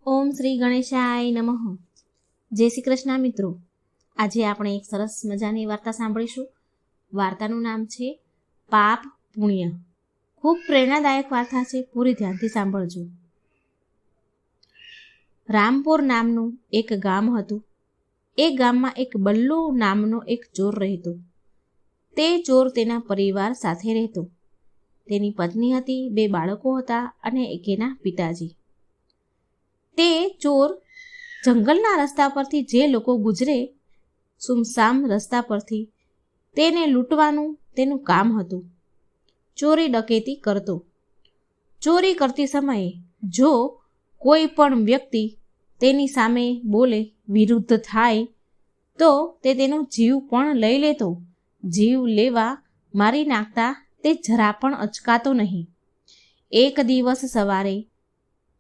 ઓમ શ્રી ગણેશાય નમઃ. જય શ્રી કૃષ્ણ મિત્રો. આજે આપણે એક સરસ મજાની વાર્તા સાંભળીશું. વાર્તાનું નામ છે પાપ પુણ્ય. ખૂબ પ્રેરણાદાયક વાર્તા છે, પૂરી ધ્યાનથી સાંભળજો. રામપુર નામનું એક ગામ હતું. એ ગામમાં એક બલ્લુ નામનો એક ચોર રહેતો. તે ચોર તેના પરિવાર સાથે રહેતો. તેની પત્ની હતી, 2 બાળકો હતા અને એના પિતાજી. તે ચોર જંગલના રસ્તા પરથી જે લોકો ગુજરે, સુમસામ રસ્તા પરથી, તેને લૂંટવાનું તેનું કામ હતું. ચોરી ડકેતી કરતો. ચોરી કરતી સમયે જો કોઈ પણ વ્યક્તિ તેની સામે બોલે, વિરુદ્ધ થાય, તો તે તેનો જીવ પણ લઈ લેતો. જીવ લેવા મારી નાખતા તે જરા પણ અચકાતો નહીં. એક દિવસ સવારે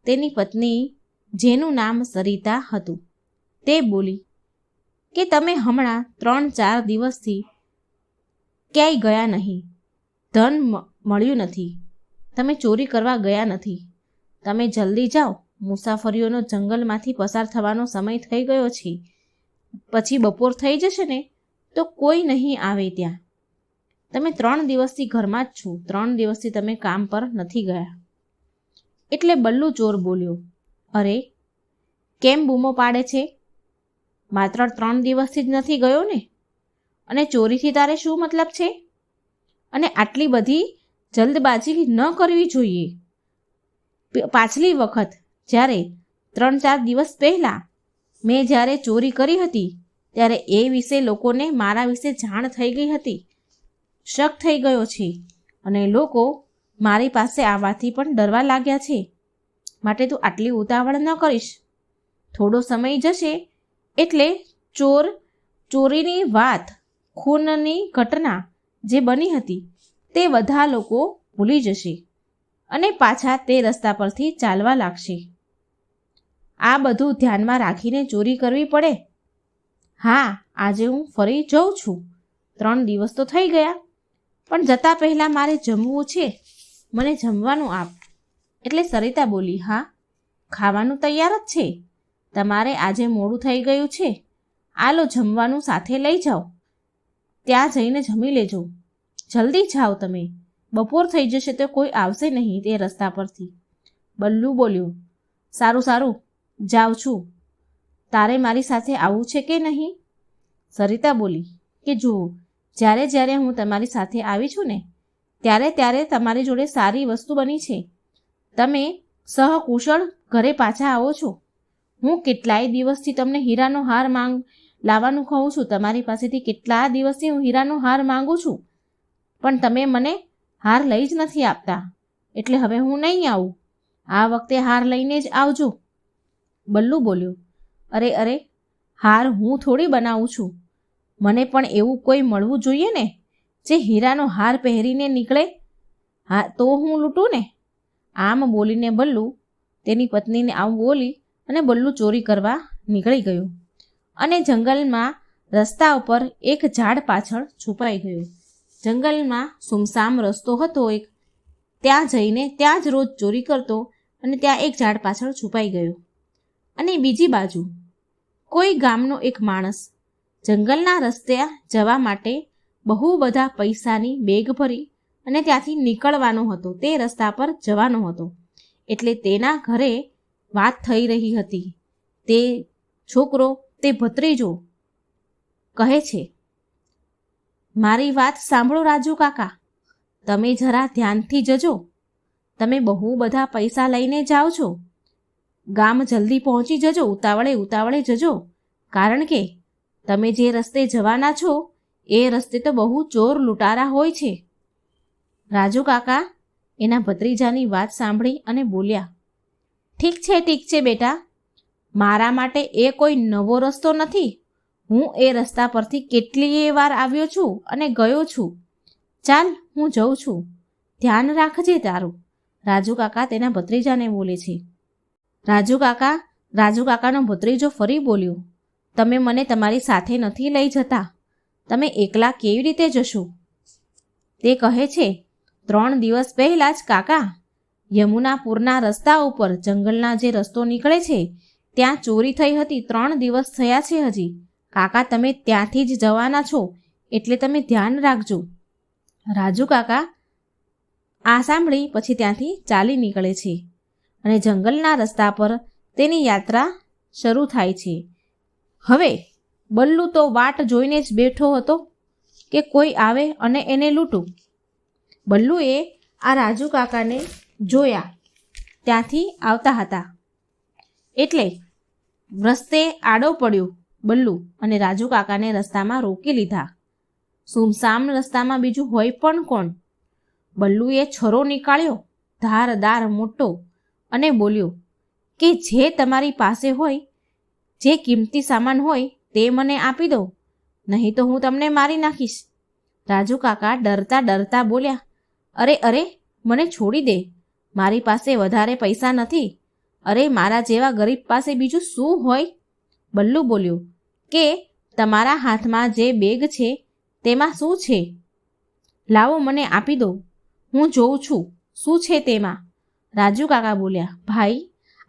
તેની પત્ની, જેનું નામ સરિતા હતું, તે બોલી કે તમે હમણાં 3-4 દિવસથી ક્યાંય ગયા નહીં, ધન મળ્યું નથી, તમે ચોરી કરવા ગયા નથી, તમે જલ્દી જાઓ, મુસાફરીઓનો જંગલમાંથી પસાર થવાનો સમય થઈ ગયો છે. પછી બપોર થઈ જશે ને તો કોઈ નહીં આવે ત્યાં. તમે 3 દિવસથી ઘરમાં જ છો, 3 દિવસથી તમે કામ પર નથી ગયા. એટલે બલ્લુ ચોર બોલ્યો, અરે કેમ બૂમો પાડે છે? માત્ર 3 દિવસથી જ નથી ગયો ને? અને ચોરીથી તારે શું મતલબ છે? અને આટલી બધી જલ્દબાજી ન કરવી જોઈએ. પાછલી વખત જ્યારે 3-4 દિવસ પહેલાં મેં જ્યારે ચોરી કરી હતી, ત્યારે એ વિશે લોકોને મારા વિશે જાણ થઈ ગઈ હતી, શક થઈ ગયો છે, અને લોકો મારી પાસે આવવાથી પણ ડરવા લાગ્યા છે. માટે તું આટલી ઉતાવળ ન કરીશ. થોડો સમય જશે એટલે ચોરીની વાત, ખૂનની ઘટના જે બની હતી તે બધા લોકો ભૂલી જશે અને પાછા તે રસ્તા પરથી ચાલવા લાગશે. આ બધું ધ્યાનમાં રાખીને ચોરી કરવી પડે. હા, આજે હું ફરી જઉં છું. 3 દિવસ તો થઈ ગયા, પણ જતાં પહેલાં મારે જમવું છે, મને જમવાનું આપ. એટલે સરિતા બોલી, હા, ખાવાનું તૈયાર જ છે. તમારે આજે મોડું થઈ ગયું છે, આલો જમવાનું સાથે લઈ જાઓ, ત્યાં જઈને જમી લેજો. જલ્દી જાઓ તમે, બપોર થઈ જશે તો કોઈ આવશે નહીં તે રસ્તા પરથી. બલ્લુ બોલ્યો, સારું સારું, જાઉં છું. તારે મારી સાથે આવવું છે કે નહીં? સરિતા બોલી કે જુઓ, જ્યારે હું તમારી સાથે આવી છું ને, ત્યારે તમારી જોડે સારી વસ્તુ બની છે. તમે સહકુશળ ઘરે પાછા આવો છો. હું કેટલાય દિવસથી તમને હીરાનો હાર લાવવાનું કહું છું. તમારી પાસેથી કેટલા દિવસથી હું હીરાનો હાર માંગુ છું, પણ તમે મને હાર લઈ જ નથી આપતા. એટલે હવે હું નહીં આવું. આ વખતે હાર લઈને જ આવજો. બલ્લુ બોલ્યો, અરે, હાર હું થોડી બનાવું છું. મને પણ એવું કોઈ મળવું જોઈએ ને જે હીરાનો હાર પહેરીને નીકળે. હા, તો હું લૂંટું ને. આમ બોલીને બલ્લુ તેની પત્નીને આમ બોલી અને બલ્લુ ચોરી કરવા નીકળી ગયો અને જંગલમાં રસ્તા ઉપર એક ઝાડ પાછળ છુપાઈ ગયો. જંગલમાં સુમસામ રસ્તો હતો એક, ત્યાં જઈને ત્યાં જ રોજ ચોરી કરતો અને ત્યાં એક ઝાડ પાછળ છુપાઈ ગયો. અને બીજી બાજુ કોઈ ગામનો એક માણસ જંગલના રસ્તે જવા માટે બહુ બધા પૈસાની બેગ ભરી અને ત્યાંથી નીકળવાનો હતો, તે રસ્તા પર જવાનો હતો. એટલે તેના ઘરે વાત થઈ રહી હતી. તે છોકરો, તે ભત્રીજો કહે છે, મારી વાત સાંભળો રાજુ કાકા, તમે જરા ધ્યાનથી જજો. તમે બહુ બધા પૈસા લઈને જાઓ છો. ગામ જલ્દી પહોંચી જજો, ઉતાવળે જજો, કારણ કે તમે જે રસ્તે જવાના છો એ રસ્તે તો બહુ ચોર લૂંટારા હોય છે. રાજુ કાકા એના ભત્રીજાની વાત સાંભળી અને બોલ્યા, ઠીક છે બેટા, મારા માટે એ કોઈ નવો રસ્તો નથી. હું એ રસ્તા પરથી કેટલીય વાર આવ્યો છું અને ગયો છું. ચાલ, હું જઉં છું, ધ્યાન રાખજે તારું. રાજુ કાકા તેના ભત્રીજાને બોલે છે. રાજુ કાકાનો ભત્રીજો ફરી બોલ્યો, તમે મને તમારી સાથે નથી લઈ જતા. તમે એકલા કેવી રીતે જશો? તે કહે છે, 3 દિવસ પહેલાં જ કાકા યમુનાપુરના રસ્તા ઉપર જંગલના જે રસ્તો નીકળે છે ત્યાં ચોરી થઈ હતી. 3 દિવસ થયા છે હજી. કાકા તમે ત્યાંથી જ જવાના છો એટલે તમે ધ્યાન રાખજો. રાજુ કાકા આ સાંભળી પછી ત્યાંથી ચાલી નીકળે છે અને જંગલના રસ્તા પર તેની યાત્રા શરૂ થાય છે. હવે બલ્લુ તો વાટ જોઈને જ બેઠો હતો કે કોઈ આવે અને એને લૂંટું. બલ્લુએ આ રાજુ કાકાને જોયા ત્યાંથી આવતા હતા એટલે રસ્તે આડો પડ્યો બલ્લુ અને રાજુ કાકાને રસ્તામાં રોકી લીધા. સુમસામ રસ્તામાં બીજું હોય પણ કોણ? બલ્લુએ છરો નીકાળ્યો ધારદાર મોટો અને બોલ્યો કે જે તમારી પાસે હોય, જે કિંમતી સામાન હોય તે મને આપી દો, નહીં તો હું તમને મારી નાખીશ. રાજુ કાકા ડરતા ડરતા બોલ્યા, અરે અરે મને છોડી દે, મારી પાસે વધારે પૈસા નથી. અરે મારા જેવા ગરીબ પાસે બીજું શું હોય? બલ્લુ બોલ્યો કે તમારા હાથમાં જે બેગ છે તેમાં શું છે? લાવો મને આપી દો, હું જોઉં છું શું છે તેમાં. રાજુ કાકા બોલ્યા, ભાઈ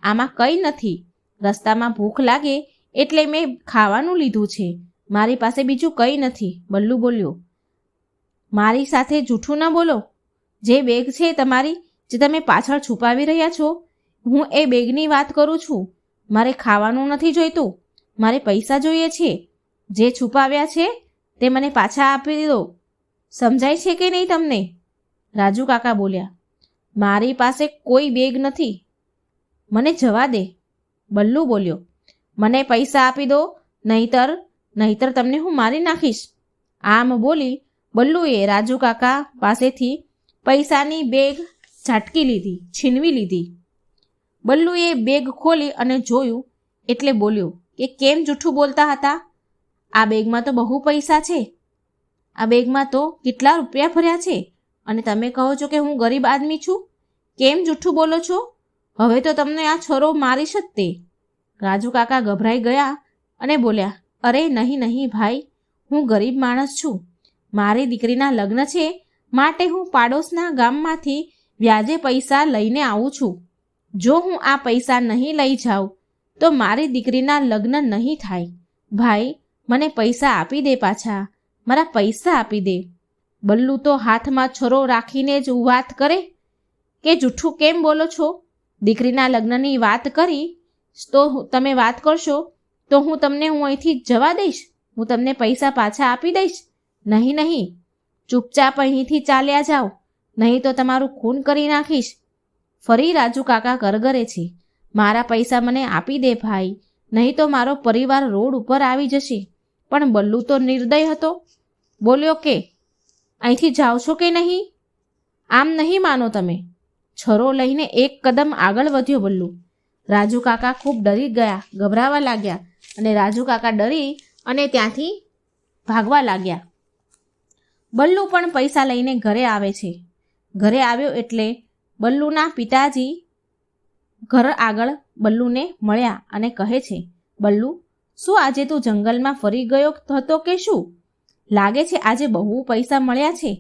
આમાં કંઈ નથી, રસ્તામાં ભૂખ લાગે એટલે મેં ખાવાનું લીધું છે, મારી પાસે બીજું કંઈ નથી. બલ્લુ બોલ્યો, મારી સાથે જૂઠું ન બોલો. જે બેગ છે તમારી, જે તમે પાછળ છુપાવી રહ્યા છો, હું એ બેગની વાત કરું છું. મારે ખાવાનું નથી જોઈતું, મારે પૈસા જોઈએ છે. જે છુપાવ્યા છે તે મને પાછા આપી દો. સમજાય છે કે નહીં તમને? રાજુ કાકા બોલ્યા, મારી પાસે કોઈ બેગ નથી, મને જવા દે. બલ્લુ બોલ્યો, મને પૈસા આપી દો, નહીતર તમને હું મારી નાખીશ. આમ બોલી બલ્લુએ રાજુ કાકા પાસેથી પૈસાની બેગ ઝાટકી લીધી, છીનવી લીધી. બલ્લુએ બેગ ખોલી અને જોયું એટલે બોલ્યો કે કેમ જૂઠું બોલતા હતા? આ બેગમાં તો બહુ પૈસા છે, આ બેગમાં તો કેટલા રૂપિયા ભર્યા છે અને તમે કહો છો કે હું ગરીબ આદમી છું. કેમ જૂઠું બોલો છો? હવે તો તમને આ છરો મારીશ જ તે. રાજુ કાકા ગભરાઈ ગયા અને બોલ્યા, અરે નહીં ભાઈ, હું ગરીબ માણસ છું, મારી દીકરીના લગ્ન છે માટે હું પાડોશના ગામમાંથી વ્યાજે પૈસા લઈને આવું છું. જો હું આ પૈસા નહીં લઈ જાઉં તો મારી દીકરીના લગ્ન નહીં થાય. ભાઈ મને પૈસા આપી દે, પાછા મારા પૈસા આપી દે. બલ્લુ તો હાથમાં છરો રાખીને જ વાત કરે કે જૂઠું કેમ બોલો છો? દીકરીના લગ્નની વાત કરી તો તમે વાત કરશો તો હું અહીંથી જવા દઈશ, હું તમને પૈસા પાછા આપી દઈશ. નહીં, ચૂપચાપ અહીંથી ચાલ્યા જાઓ, નહીં તો તમારું ખૂન કરી નાખીશ. ફરી રાજુ કાકા કરગરે છે, મારા પૈસા મને આપી દે ભાઈ, નહીં તો મારો પરિવાર રોડ ઉપર આવી જશે. પણ બલ્લુ તો નિર્દય હતો, બોલ્યો કે અહીંથી જાઓ છો કે નહીં? આમ નહીં માનો તમે. છરો લઈને એક કદમ આગળ વધ્યો બલ્લુ. રાજુ કાકા ખૂબ ડરી ગયા, ગભરાવા લાગ્યા અને રાજુ કાકા ડરી અને ત્યાંથી ભાગવા લાગ્યા. બલ્લુ પણ પૈસા લઈને ઘરે આવે છે. ઘરે આવ્યો એટલે બલ્લુના પિતાજી ઘર આગળ બલ્લુને મળ્યા અને કહે છે, બલ્લુ શું આજે તું જંગલમાં ફરી ગયો હતો કે શું? લાગે છે આજે બહુ પૈસા મળ્યા છે.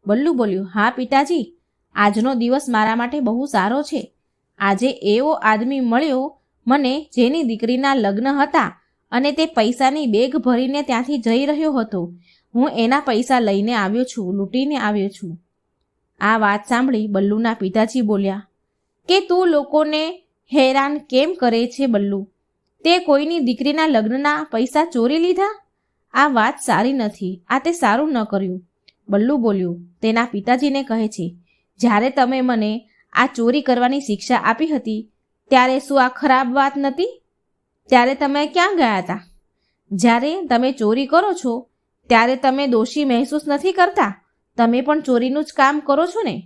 બલ્લુ બોલ્યો, હા પિતાજી, આજનો દિવસ મારા માટે બહુ સારો છે. આજે એવો આદમી મળ્યો મને જેની દીકરીના લગ્ન હતા અને તે પૈસાની બેગ ભરીને ત્યાંથી જઈ રહ્યો હતો. હું એના પૈસા લઈને આવ્યો છું, લૂંટીને આવ્યો છું. આ વાત સાંભળી બલ્લુના પિતાજી બોલ્યા કે તું લોકોને હેરાન કેમ કરે છે બલ્લુ? તે કોઈની દીકરીના લગ્નના પૈસા ચોરી લીધા? આ વાત સારી નથી, આ તે સારું ન કર્યું. બલ્લુ બોલ્યું. તેના પિતાજીને કહે છે, જ્યારે તમે મને આ ચોરી કરવાની શિક્ષા આપી હતી ત્યારે શું આ ખરાબ વાત નથી? ત્યારે તમે ક્યાં ગયા હતા? જ્યારે તમે ચોરી કરો છો ત્યારે તમે દોષી મહેસૂસ નથી કરતા? તમે પણ ચોરીનું જ કામ કરો છો ને?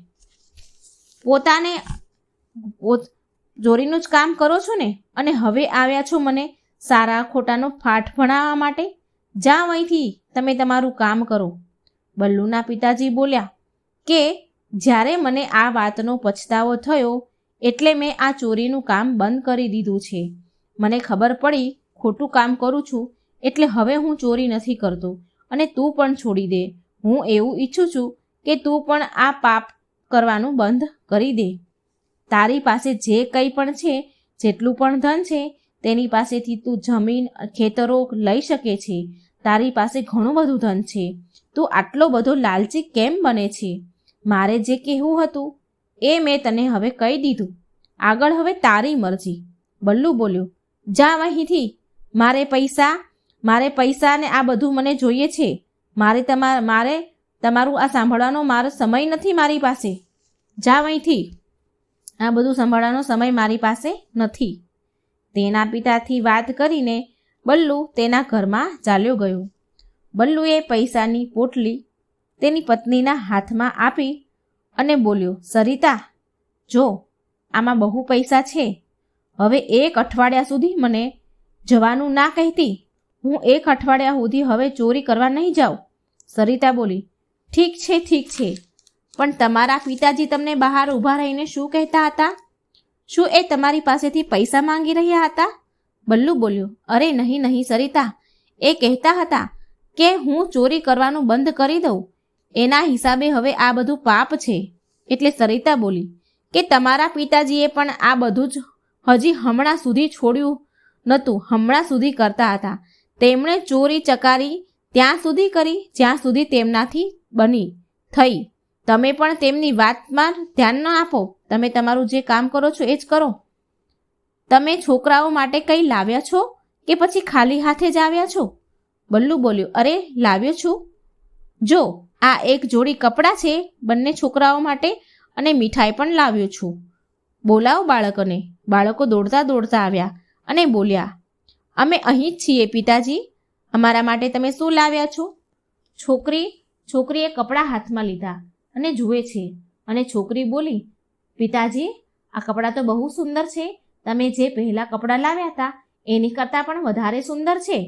ચોરીનું જ કામ કરો છો ને? અને હવે આવ્યા છો મને સારા ખોટાનો પાઠ ભણાવવા માટે? જાઓ અહીંથી, તમે તમારું કામ કરો. બલ્લુના પિતાજી બોલ્યા કે જ્યારે મને આ વાતનો પછતાવો થયો એટલે મેં આ ચોરીનું કામ બંધ કરી દીધું છે. મને ખબર પડી ખોટું કામ કરું છું એટલે હવે હું ચોરી નથી કરતો અને તું પણ છોડી દે. હું એવું ઈચ્છું છું કે તું પણ આ પાપ કરવાનું બંધ કરી દે. તારી પાસે જે કંઈ પણ છે, જેટલું પણ ધન છે, તેની પાસેથી તું જમીન ખેતરો લઈ શકે છે. તારી પાસે ઘણું બધું ધન છે. તું આટલો બધો લાલચી કેમ બને છે? મારે જે કહેવું હતું એ મેં તને હવે કહી દીધું. આગળ હવે તારી મરજી. બલ્લુ બોલ્યો, જા અહીંથી. મારે પૈસા ને આ બધું મને જોઈએ છે. મારે તમારું આ સાંભળવાનો મારો સમય નથી મારી પાસે. જા અહીંથી. આ બધું સાંભળવાનો સમય મારી પાસે નથી. તેના પિતાથી વાત કરીને બલ્લુ તેના ઘરમાં ચાલ્યો ગયો. બલ્લુએ પૈસાની પોટલી તેની પત્નીના હાથમાં આપી અને બોલ્યો, સરિતા, જો આમાં બહુ પૈસા છે. હવે 1 અઠવાડિયા સુધી મને જવાનું ના કહેતી. હું 1 અઠવાડિયા સુધી હવે ચોરી કરવા નહીં જાઉં. સરિતા બોલી, ઠીક છે, પણ તમારા પિતાજી તમને બહાર ઊભા રહીને શું કહેતા હતા? શું એ તમારી પાસેથી પૈસા માંગી રહ્યા હતા? બલ્લુ બોલ્યો, અરે નહીં સરિતા, એ કહેતા હતા કે હું ચોરી કરવાનું બંધ કરી દઉં. એના હિસાબે હવે આ બધું પાપ છે. એટલે સરિતા બોલી કે તમારા પિતાજીએ પણ આ બધું જ હજી હમણાં સુધી છોડ્યું નહોતું. હમણાં સુધી કરતા હતા. તેમણે ચોરી ચકારી ત્યાં સુધી કરી જ્યાં સુધી તેમનાથી બની થઈ. તમે પણ તેમની વાતમાં ધ્યાન ન આપો. તમે તમારું જે કામ કરો છો એ જ કરો. તમે છોકરાઓ માટે કંઈ લાવ્યા છો કે પછી ખાલી હાથે જ આવ્યા છો? બલ્લુ બોલ્યો, અરે લાવ્યો છું. જો આ એક જોડી કપડાં છે બંને છોકરાઓ માટે, અને મીઠાઈ પણ લાવ્યો છું. બોલાવો બાળકોને. બાળકો દોડતા આવ્યા અને બોલ્યા, અમે અહીં જ છીએ પિતાજી. અમારા માટે તમે શું લાવ્યા છો? છોકરીએ કપડાં હાથમાં લીધા અને જુએ છે. અને છોકરી બોલી, પિતાજી, આ કપડાં તો બહુ સુંદર છે. તમે જે પહેલાં કપડાં લાવ્યા હતા એની કરતાં પણ વધારે સુંદર છે.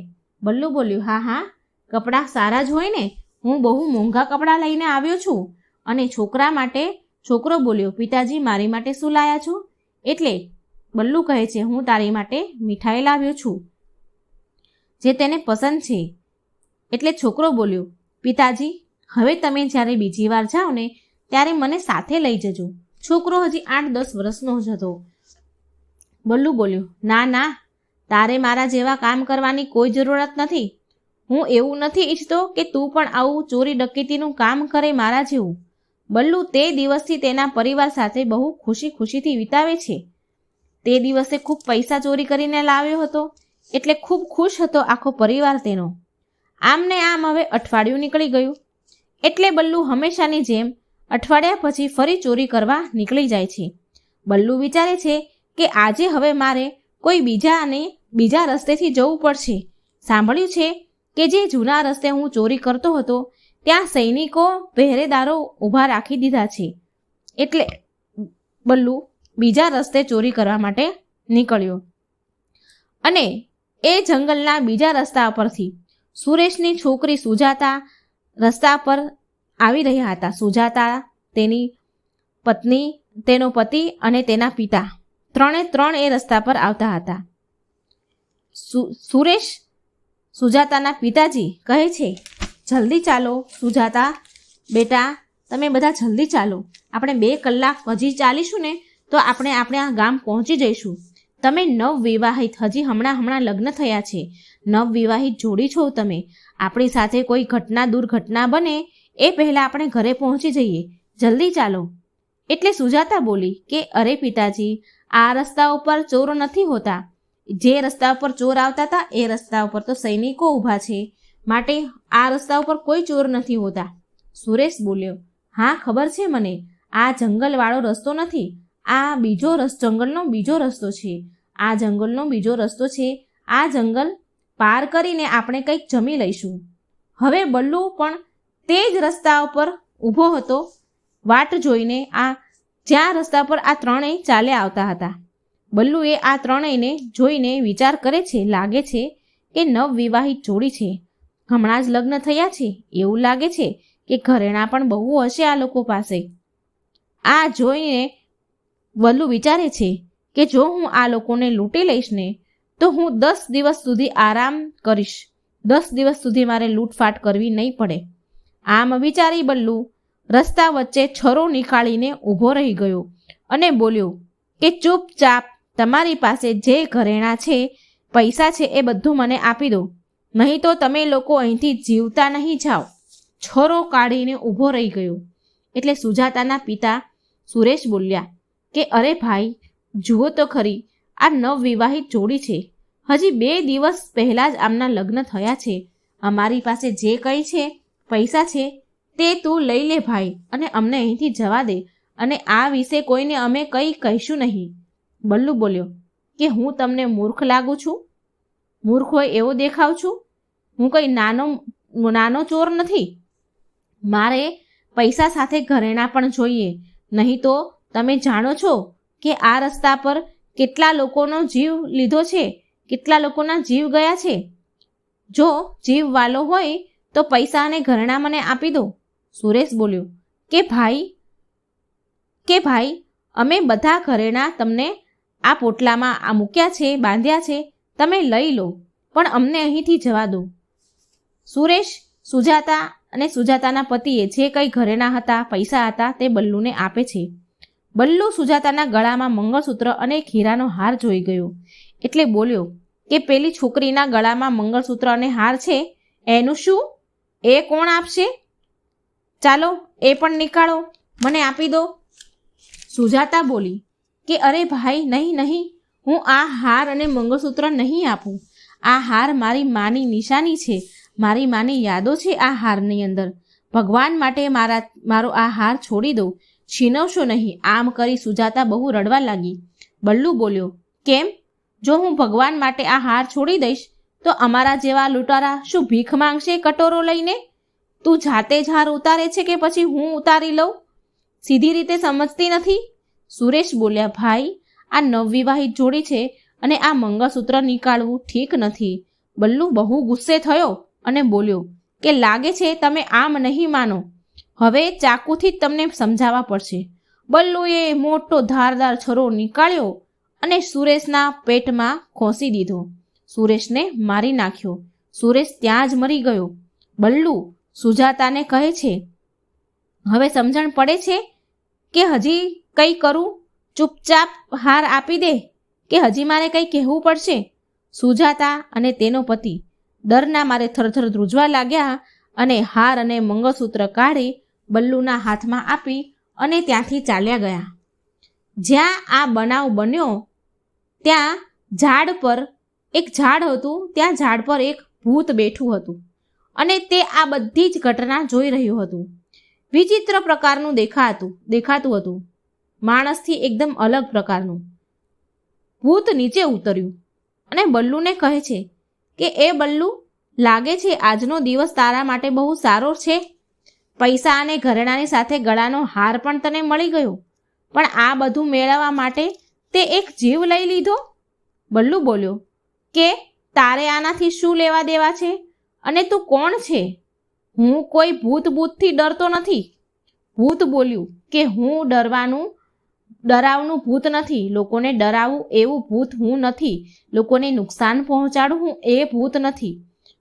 બલ્લુ બોલ્યું, હા, કપડાં સારા જ હોય ને. હું બહુ મોંઘા કપડાં લઈને આવ્યો છું. અને છોકરો બોલ્યો, પિતાજી, મારી માટે શું લાયા છો? એટલે બલ્લુ કહે છે, હું તારી માટે મીઠાઈ લાવ્યો છું જે તેને પસંદ છે. એટલે છોકરો બોલ્યો, પિતાજી, હવે તમે જ્યારે બીજી વાર જાઓ ને ત્યારે મને સાથે લઈ જજો. છોકરો હજી 8-10 વર્ષનો જ હતો. બલ્લુ બોલ્યો, ના, તારે મારા જેવા કામ કરવાની કોઈ જરૂરત નથી. હું એવું નથી ઈચ્છતો કે તું પણ આવું ચોરી ડકેતીનું કામ કરે મારા જેવું. બલ્લુ તે દિવસથી તેના પરિવાર સાથે બહુ ખુશીથી વિતાવે છે. તે દિવસે ખૂબ પૈસા ચોરી કરીને લાવ્યો હતો એટલે ખૂબ ખુશ હતો આખો પરિવાર તેનો. આમ ને આમ હવે અઠવાડિયું નીકળી ગયું. એટલે બલ્લુ હંમેશાની જેમ અઠવાડિયા પછી ફરી ચોરી કરવા નીકળી જાય છે. બલ્લુ વિચારે છે કે આજે હવે મારે કોઈ બીજા રસ્તેથી જવું પડશે. સાંભળ્યું છે કે જે જૂના રસ્તે હું ચોરી કરતો હતો ત્યાં સૈનિકો પહેરેદારો ઊભા રાખી દીધા છે. એટલે બલ્લુ બીજા રસ્તે ચોરી કરવા માટે નીકળ્યો. અને એ જંગલના બીજા રસ્તા પરથી સુરેશની છોકરી સુજાતા રસ્તા પર આવી રહ્યા હતા. સુજાતા, તેની પત્ની, તેનો પતિ અને તેના પિતા ત્રણ એ રસ્તા પર આવતા હતા. સુરેશ સુજાતાના પિતાજી કહે છે, જલ્દી ચાલો સુજાતા, બેટા, તમે બધા જલ્દી ચાલો. આપણે 2 કલાક હજી ચાલીશું ને તો આપણે આ ગામ પહોંચી જઈશું. તમે નવવિવાહિત, હજી હમણાં લગ્ન થયા છે, નવવિવાહિત જોડી છો તમે. આપણી સાથે કોઈ દુર્ઘટના બને એ પહેલાં આપણે ઘરે પહોંચી જઈએ. જલ્દી ચાલો. એટલે સુજાતા બોલી કે અરે પિતાજી, આ રસ્તા ઉપર ચોર નથી હોતા. જે રસ્તા ઉપર ચોર આવતા હતા એ રસ્તા ઉપર તો સૈનિકો ઊભા છે, માટે આ રસ્તા ઉપર કોઈ ચોર નથી હોતા. સુરેશ બોલ્યો, હા ખબર છે મને. આ જંગલવાળો રસ્તો નથી, આ જંગલનો બીજો રસ્તો છે. આ જંગલનો બીજો રસ્તો છે. આ જંગલ પાર કરીને આપણે કંઈક જમી લઈશું. હવે બલ્લુ પણ તે જ રસ્તા ઉપર ઊભો હતો વાટ જોઈને, જ્યાં રસ્તા પર આ ત્રણેય ચાલ્યા આવતા હતા. બલ્લુએ આ ત્રણેયને જોઈને વિચાર કરે છે, લાગે છે કે નવવિવાહિત જોડી છે, હમણાં જ લગ્ન થયા છે. એવું લાગે છે કે ઘરેણાં પણ બહુ હશે આ લોકો પાસે. આ જોઈને બલ્લુ વિચારે છે કે જો હું આ લોકોને લૂંટી લઈશ ને તો હું 10 દિવસ સુધી આરામ કરીશ. 10 દિવસ સુધી મારે લૂંટફાટ કરવી નહીં પડે. આમ વિચારી બલ્લુ રસ્તા વચ્ચે છરો નીકાળીને ઊભો રહી ગયો અને બોલ્યો, કે ચૂપચાપ તમારી પાસે જે ઘરેણાં છે, પૈસા છે એ બધું મને આપી દો, નહીં તો તમે લોકો અહીંથી જીવતા નહીં જાઓ. છોરો કાઢીને ઊભો રહી ગયો. એટલે સુજાતાના પિતા સુરેશ બોલ્યા કે અરે ભાઈ, જુઓ તો ખરી, આ નવવિવાહિત જોડી છે. હજી 2 દિવસ પહેલાં જ આમના લગ્ન થયા છે. અમારી પાસે જે કંઈ છે, પૈસા છે, તે તું લઈ લે ભાઈ, અને અમને અહીંથી જવા દે, અને આ વિશે કોઈને અમે કંઈ કહીશું નહીં. બલ્લુ બોલ્યો કે હું તમને મૂર્ખ લાગું છું? મૂર્ખ હોય એવો દેખાવ છું? હું કંઈ નાનો ચોર નથી. મારે પૈસા સાથે ઘરેણાં પણ જોઈએ, નહીં તો તમે જાણો છો કે આ રસ્તા પર કેટલા લોકોનો જીવ લીધો છે, કેટલા લોકોના જીવ ગયા છે. જો જીવ વાલો હોય તો પૈસા અને ઘરેણાં મને આપી દો. સુરેશ બોલ્યો કે ભાઈ, અમે બધા ઘરેણાં તમને આ પોટલામાં આ મૂક્યા છે, બાંધ્યા છે, તમે લઈ લો, પણ અમને અહીંથી જવા દો. સુરેશ સુજાતા અને સુજાતાના પતિએ જે કંઈ ઘરેણાં હતા, પૈસા હતા, તે બલ્લુને આપે છે. બલ્લુ સુજાતાના ગળામાં મંગળસૂત્ર અને એક હીરાનો હાર જોઈ ગયો. એટલે બોલ્યો કે પેલી છોકરીના ગળામાં મંગળસૂત્ર અને હાર છે, એનું શું? એ કોણ આપશે? ચાલો એ પણ નીકાળો, મને આપી દો. સુજાતા બોલી કે અરે ભાઈ, નહીં, હું આ હાર અને મંગળસૂત્ર નહીં આપું. આ હાર મારી માની નિશાની છે, મારી માની યાદો છે આ હારની અંદર. ભગવાન માટે મારો આ હાર છોડી દો, છીનવશો નહીં. આમ કરી સુજાતા બહુ રડવા લાગી. બલ્લુ બોલ્યો કેમ? જો હું ભગવાન માટે આ હાર છોડી દઈશ તો અમારા જેવા લૂંટારા શું ભીખ માંગશે કટોરો લઈને? તું જાતે જ હાર ઉતારે છે કે પછી હું ઉતારી લઉં? સીધી રીતે સમજતી નથી. સુરેશ બોલ્યા ભાઈ, આ નવવિવાહિત જોડી છે અને આ મંગળસૂત્ર નીકાળવું ઠીક નથી. બલ્લુ બહુ ગુસ્સે થયો અને બોલ્યો કે લાગે છે તમે આમ નહીં માનો, હવે ચાકુથી જ તમને સમજાવવા પડશે. બલ્લુએ મોટો ધારદાર છરો નીકાળ્યો અને સુરેશના પેટમાં ખોસી દીધો. સુરેશને મારી નાખ્યો. સુરેશ ત્યાં જ મરી ગયો. બલ્લુ સુજાતાને કહે છે હવે સમજણ પડે છે કે હજી કંઈ કરું? ચૂપચાપ હાર આપી દે કે હજી મારે કંઈ કહેવું પડશે? સુજાતા અને તેનો પતિ ડરના મારે થરથર ધ્રુજવા લાગ્યા અને હાર અને મંગળસૂત્ર કાઢી બલ્લુના હાથમાં આપી અને ત્યાંથી ચાલ્યા ગયા. જ્યાં આ બનાવ બન્યો ત્યાં ઝાડ પર એક ઝાડ હતું. ત્યાં ઝાડ પર એક ભૂત બેઠું હતું અને તે આ બધી જ ઘટના જોઈ રહ્યું હતું. વિચિત્ર પ્રકારનું દેખાતું હતું, માણસથી એકદમ અલગ પ્રકારનું. ભૂત નીચે ઉતર્યું અને બલ્લુને કહે છે કે એ બલ્લુ, લાગે છે આજનો દિવસ તારા માટે બહુ સારો છે. પૈસા અને ઘરેણાની સાથે ગળાનો હાર પણ તને મળી ગયો, પણ આ બધું મેળવવા માટે તે એક જીવ લઈ લીધો. બલ્લુ બોલ્યો કે તારે આનાથી શું લેવા દેવા છે અને તું કોણ છે? હું કોઈ ભૂતથી ડરતો નથી. ભૂત બોલ્યું કે હું ડરાવનું ભૂત નથી. લોકોને ડરાવું એવું ભૂત હું નથી. લોકોને નુકસાન પહોંચાડું હું એ ભૂત નથી.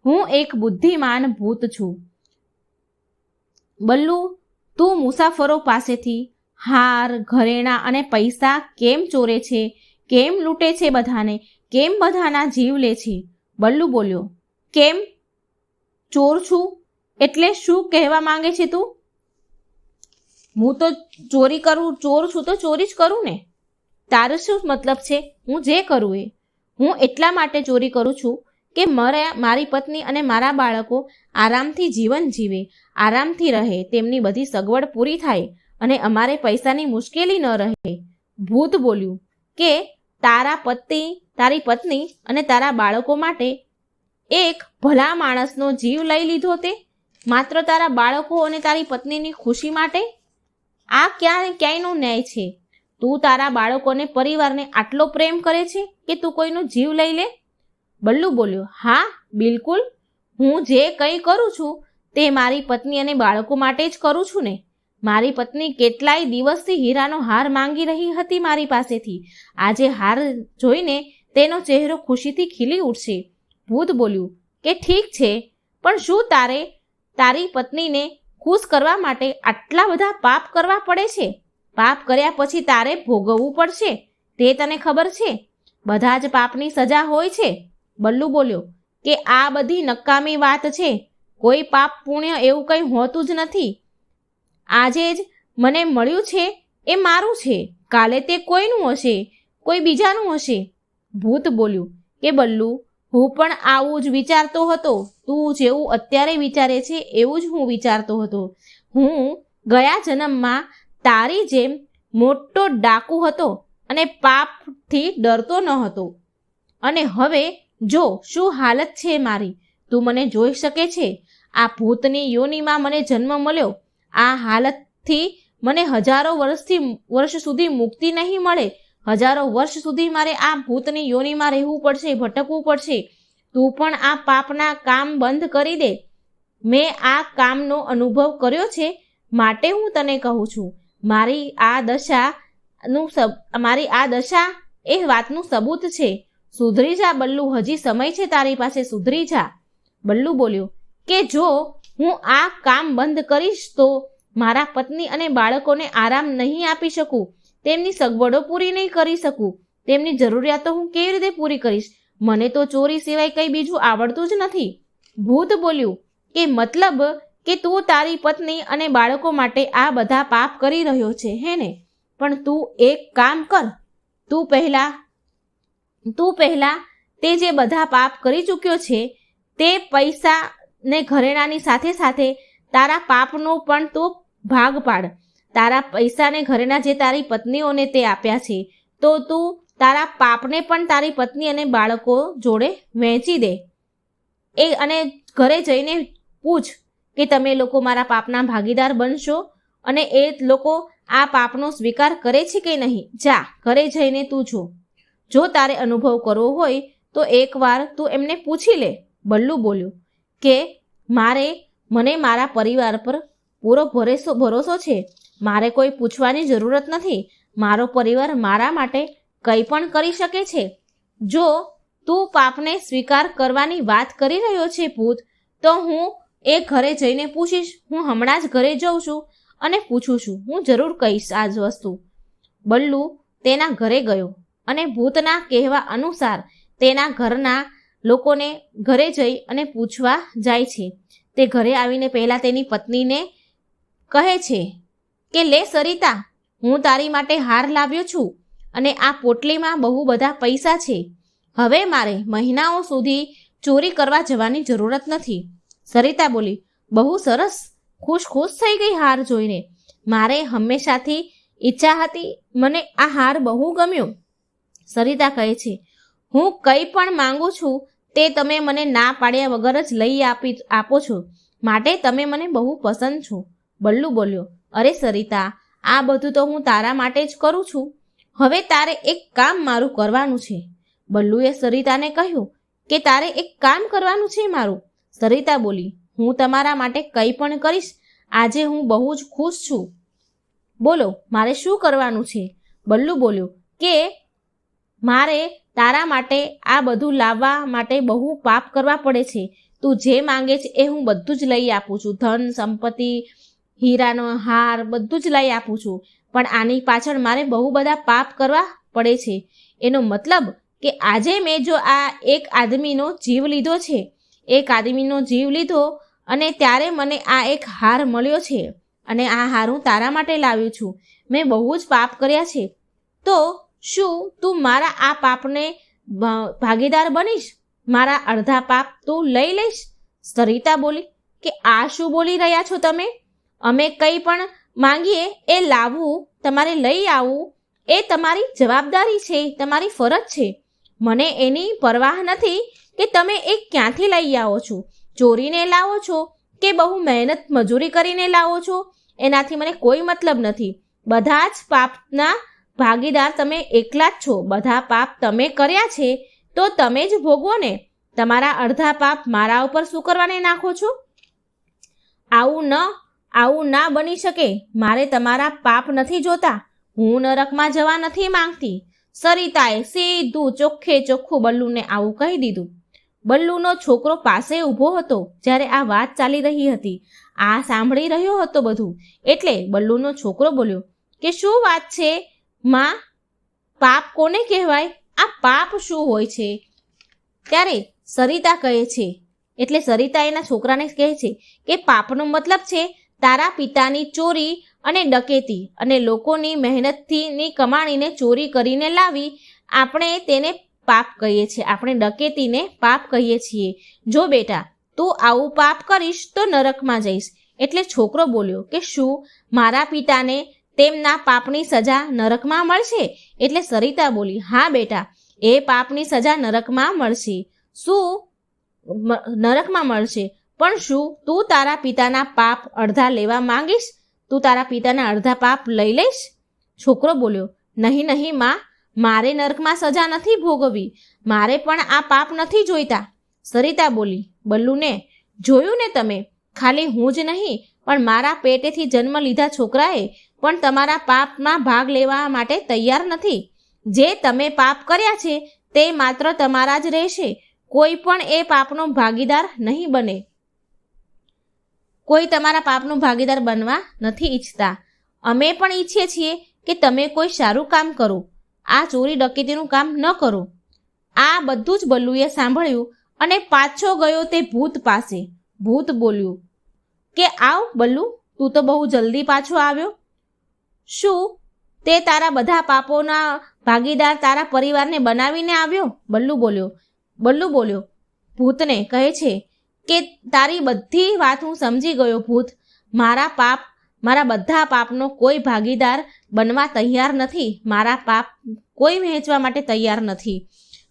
હું એક બુદ્ધિમાન ભૂત છું. બલ્લુ, તું મુસાફરો પાસેથી હાર, ઘરેણાં અને પૈસા કેમ ચોરે છે? કેમ લૂંટે છે બધાને? કેમ બધાના જીવ લે છે? બલ્લુ બોલ્યો કેમ ચોર છું એટલે શું કહેવા માંગે છે તું? હું તો ચોરી કરું, ચોર છું તો ચોરી જ કરું ને. તારો શું મતલબ છે? હું જે કરું એ હું એટલા માટે ચોરી કરું છું કે મારી પત્ની અને મારા બાળકો આરામથી જીવન જીવે, આરામથી રહે, તેમની બધી સગવડ પૂરી થાય અને અમારે પૈસાની મુશ્કેલી ન રહે. ભૂત બોલ્યું કે તારી પત્ની અને તારા બાળકો માટે એક ભલા માણસનો જીવ લઈ લીધો, તે માત્ર તારા બાળકો અને તારી પત્નીની ખુશી માટે? આ ક્યાંયનો ન્યાય છે? તું તારા બાળકોને, પરિવારને આટલો પ્રેમ કરે છે કે તું કોઈનો જીવ લઈ લે? બલ્લુ બોલ્યો હા, બિલકુલ. હું જે કંઈ કરું છું તે મારી પત્ની અને બાળકો માટે જ કરું છું ને. મારી પત્ની કેટલાય દિવસથી હીરાનો હાર માંગી રહી હતી મારી પાસેથી. આજે હાર જોઈને તેનો ચહેરો ખુશીથી ખીલી ઉઠશે. ભૂત બોલ્યું કે ઠીક છે, પણ શું તારી પત્નીને ખુશ કરવા માટે આટલા બધા પાપ કરવા પડે છે? પાપ કર્યા પછી તારે ભોગવવું પડશે. તે તને ખબર છે? બધા જ પાપની સજા હોય છે. બલ્લુ બોલ્યો કે આ બધી નકામી વાત છે. કોઈ પાપ પુણ્ય એવું કંઈ હોતું જ નથી. આજે જ મને મળ્યું છે એ મારું છે, કાલે તે કોઈનું હશે, કોઈ બીજાનું હશે. ભૂત બોલ્યું કે બલ્લુ, હું પણ આવું જ વિચારતો હતો. તું જેવું અત્યારે વિચારે છે એવું જ હું વિચારતો હતો. હું ગયા જન્મમાં તારી જેમ મોટો ડાકુ હતો અને પાપથી ડરતો ન હતો. અને હવે જો શું હાલત છે મારી. તું મને જોઈ શકે છે. આ ભૂતની યોનિમાં મને જન્મ મળ્યો. આ હાલતથી મને હજારો વર્ષ સુધી મુક્તિ નહીં મળે. હજારો વર્ષ સુધી મારે આ ભૂતની યોનિમાં રહેવું પડશે, ભટકવું પડશે. તું પણ આ પાપના કામ બંધ કરી દે. મેં આ કામનો અનુભવ કર્યો છે, માટે હું તને કહું છું. મારી આ દશા એ વાતનું સબૂત છે. સુધરી જા બલ્લુ, હજી સમય છે તારી પાસે, સુધરી જા. બલ્લુ બોલ્યો કે જો હું આ કામ બંધ કરીશ તો મારા પત્ની અને બાળકોને આરામ નહીં આપી શકું, તેમની સગવડો પૂરી નહીં કરી શકું, તેમની જરૂરિયાતો હું કેવી રીતે પૂરી કરીશ? મને તો ચોરી સિવાય કંઈ બીજું આવડતું જ નથી. ભૂત બોલ્યું કે મતલબ કે તું તારી પત્ની અને બાળકો માટે આ બધા પાપ કરી રહ્યો છે, હે ને? પણ તું એક કામ કર. તું પહેલા તે જે બધા પાપ કરી ચૂક્યો છે તે પૈસા ને ઘરેણાની સાથે સાથે તારા પાપનો પણ તું ભાગ પાડ. તારા પૈસા ને ઘરેણા જે તારી પત્નીઓને તે આપ્યા છે, તો તું તારા પાપને પણ તારી પત્ની અને બાળકો જોડે વહેંચી દે. અને ઘરે જઈને પૂછ કે તમે લોકો મારા પાપના ભાગીદાર બનશો અને એ લોકો આ પાપનો સ્વીકાર કરે છે કે નહીં. જા, ઘરે જઈને તું જો તારે અનુભવ કરવો હોય તો એકવાર તું એમને પૂછી લે. બલ્લુ બોલ્યો કે મને મારા પરિવાર પર પૂરો ભરોસો છે. મારે કોઈ પૂછવાની જરૂરત નથી. મારો પરિવાર મારા માટે કંઈ પણ કરી શકે છે. જો તું પાપને સ્વીકાર કરવાની વાત કરી રહ્યો છે ભૂત, તો હું એ ઘરે જઈને પૂછીશ. હું હમણાં જ ઘરે જઉં છું અને પૂછું છું. હું જરૂર કહીશ આ જ વસ્તુ. બલ્લુ તેના ઘરે ગયો અને ભૂતના કહેવા અનુસાર તેના ઘરના લોકોને ઘરે જઈ અને પૂછવા જાય છે. તે ઘરે આવીને પહેલાં તેની પત્નીને કહે છે કે લે સરિતા, હું તારી માટે હાર લાવ્યો છું અને આ પોટલીમાં બહુ બધા પૈસા છે. હવે મારે મહિનાઓ સુધી ચોરી કરવા જવાની જરૂરત નથી. સરિતા બોલી, બહુ સરસ. ખુશ થઈ ગઈ હાર જોઈને. મારે હંમેશાથી ઈચ્છા હતી. મને આ હાર બહુ ગમ્યો. સરિતા કહે છે, હું કંઈ પણ માંગુ છું તે તમે મને ના પાડ્યા વગર જ લઈ આપો છો, માટે તમે મને બહુ પસંદ છો. બલ્લુ બોલ્યો, અરે સરિતા, આ બધું તો હું તારા માટે જ કરું છું. હવે તારે એક કામ મારું કરવાનું છે. બલ્લુએ સરિતાને કહ્યું કે તારે એક કામ કરવાનું છે મારું. સરિતા બોલી, હું તમારા માટે કંઈ પણ કરીશ. આજે હું બહુ જ ખુશ છું. બોલો, મારે શું કરવાનું છે? બલ્લુ બોલ્યો કે મારે તારા માટે આ બધું લાવવા માટે બહુ પાપ કરવા પડે છે. તું જે માંગે છે એ હું બધું જ લઈ આપું છું. ધન, સંપત્તિ, હીરાનો હાર બધું જ લઈ આપું છું. પણ આની પાછળ મારે બહુ બધા પાપ કરવા પડે છે. એનો મતલબ કે આજે મેં જો આ એક આદમીનો જીવ લીધો છે, અને ત્યારે મને આ એક હાર મળ્યો છે અને આ હાર હું તારા માટે લાવ્યો છું. મેં બહુ જ પાપ કર્યા છે. તો શું તું મારા આ પાપને ભાગીદાર બનીશ? મારા અડધા પાપ તું લઈ લઈશ? સરિતા બોલી કે આ શું બોલી રહ્યા છો તમે? અમે કંઈ પણ માંગીએ એ લાવવું, તમારે લઈ આવવું એ તમારી જવાબદારી છે, તમારી ફરજ છે. મને એની પરવાહ નથી કે તમે એ ક્યાંથી લઈ આવો છો. ચોરીને લાવો છો કે બહુ મહેનત મજૂરી કરીને લાવો છો, એનાથી મને કોઈ મતલબ નથી. બધા જ પાપના ભાગીદાર તમે એકલા જ છો. બધા પાપ તમે કર્યા છે તો તમે જ ભોગવો ને. તમારા અડધા પાપ મારા ઉપર શું કરવાને નાખો છો? આવું ના બની શકે. મારે તમારા પાપ નથી જોતા. હું નરકમાં જવા નથી માંગતી. સરિતાએ સીધું ચોખ્ખું બલ્લુને આવું કહી દીધું. બલ્લુનો છોકરો પાસે ઊભો હતો જ્યારે આ વાત ચાલી રહી હતી. આ સાંભળી રહ્યો હતો બધું. એટલે બલ્લુનો છોકરો બોલ્યો કે શું વાત છે માં? પાપ કોને કહેવાય? આ પાપ શું હોય છે? ત્યારે સરિતા કહે છે, એટલે સરિતા એના છોકરાને કહે છે કે પાપનો મતલબ છે તારા પિતાની ચોરી અને ડકેતી અને લોકોની મહેનતથીની કમાણીને ચોરી કરીને લાવી, આપણે તેને પાપ કહીએ છીએ, આપણે ડકેતીને પાપ કહીએ છીએ. જો બેટા તું આવું પાપ કરીશ તો નરકમાં જઈશ. એટલે છોકરો બોલ્યો કે શું મારા પિતાને તેમના પાપની સજા નરકમાં મળશે? એટલે સરિતા બોલી, હા બેટા, એ પાપની સજા નરકમાં મળશે. શું નરકમાં મળશે? પણ શું તું તારા પિતાના પાપ અડધા લેવા માંગીશ? તું તારા પિતાના અડધા પાપ લઈ લઈશ? છોકરો બોલ્યો, નહીં નહીં માં, મારે નરકમાં સજા નથી ભોગવવી, મારે પણ આ પાપ નથી જોઈતા. સરિતા બોલી, બલ્લુને જોયું ને તમે, ખાલી હું જ નહીં પણ મારા પેટેથી જન્મ લીધા છોકરાએ પણ તમારા પાપમાં ભાગ લેવા માટે તૈયાર નથી. જે તમે પાપ કર્યા છે તે માત્ર તમારા જ રહેશે, કોઈ પણ એ પાપનો ભાગીદાર નહીં બને. કોઈ તમારા પાપનો ભાગીદાર બનવા નથી ઈચ્છતા. અમે પણ ઈચ્છીએ છીએ કે તમે કોઈ સારું કામ કરો, આ ચોરી ડકેતીનું કામ ન કરો. આ બધું જ બલ્લુએ સાંભળ્યું અને પાછો ગયો તે ભૂત પાસે. ભૂત બોલ્યું કે આવ બલ્લુ, તું તો બહુ જલ્દી પાછો આવ્યો. શું તે તારા બધા પાપોના ભાગીદાર તારા પરિવારને બનાવીને આવ્યો? બલ્લુ બોલ્યો ભૂતને કહે છે કે તારી બધી વાત હું સમજી ગયો ભૂત, મારા બધા પાપનો કોઈ ભાગીદાર બનવા તૈયાર નથી, મારા પાપ કોઈ વહેંચવા માટે તૈયાર નથી.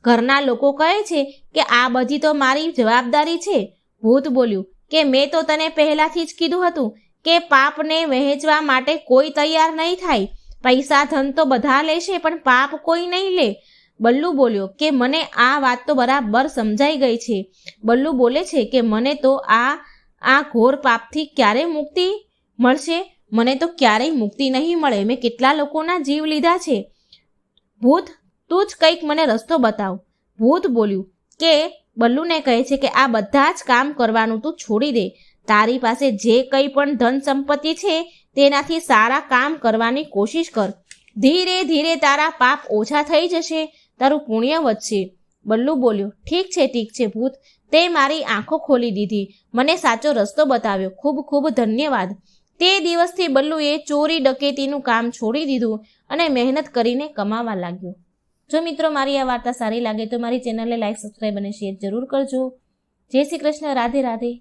ઘરના લોકો કહે છે કે આ બધી તો મારી જવાબદારી છે. ભૂત બોલ્યું કે મેં તો તને પહેલાથી જ કીધું હતું કે પાપને વહેંચવા માટે કોઈ તૈયાર નહીં થાય. પૈસા ધન તો બધા લેશે પણ પાપ કોઈ નહીં લે. બલ્લુ બોલ્યો કે મને આ વાત તો બરાબર સમજાઈ ગઈ છે. બલ્લુ બોલે છે કે મને તો આ ઘોર પાપથી ક્યારે મુક્તિ મળશે? મને તો ક્યારેય મુક્તિ નહીં મળે. મેં કેટલા લોકોના જીવ લીધા છે. ભૂત, તું જ કંઈક મને રસ્તો બતાવ. ભૂત બોલ્યું કે બલ્લુને કહે છે કે આ બધા જ કામ કરવાનું તું છોડી દે. તારી પાસે જે કંઈ પણ ધન સંપત્તિ છે તેનાથી સારા કામ કરવાની કોશિશ કર. ધીરે ધીરે તારા પાપ ઓછા થઈ જશે, તારું પુણ્ય વધશે. બલ્લુ બોલ્યો, ઠીક છે ભૂત, તે મારી આંખો ખોલી દીધી, મને સાચો રસ્તો બતાવ્યો, ખૂબ ખૂબ ધન્યવાદ. તે દિવસથી બલ્લુએ ચોરી ડકેતીનું કામ છોડી દીધું અને મહેનત કરીને કમાવા લાગ્યો. જો મિત્રો મારી આ વાર્તા સારી લાગે તો મારી ચેનલને લાઈક, સબસ્ક્રાઈબ અને શેર જરૂર કરજો. જય શ્રી કૃષ્ણ. રાધે રાધે.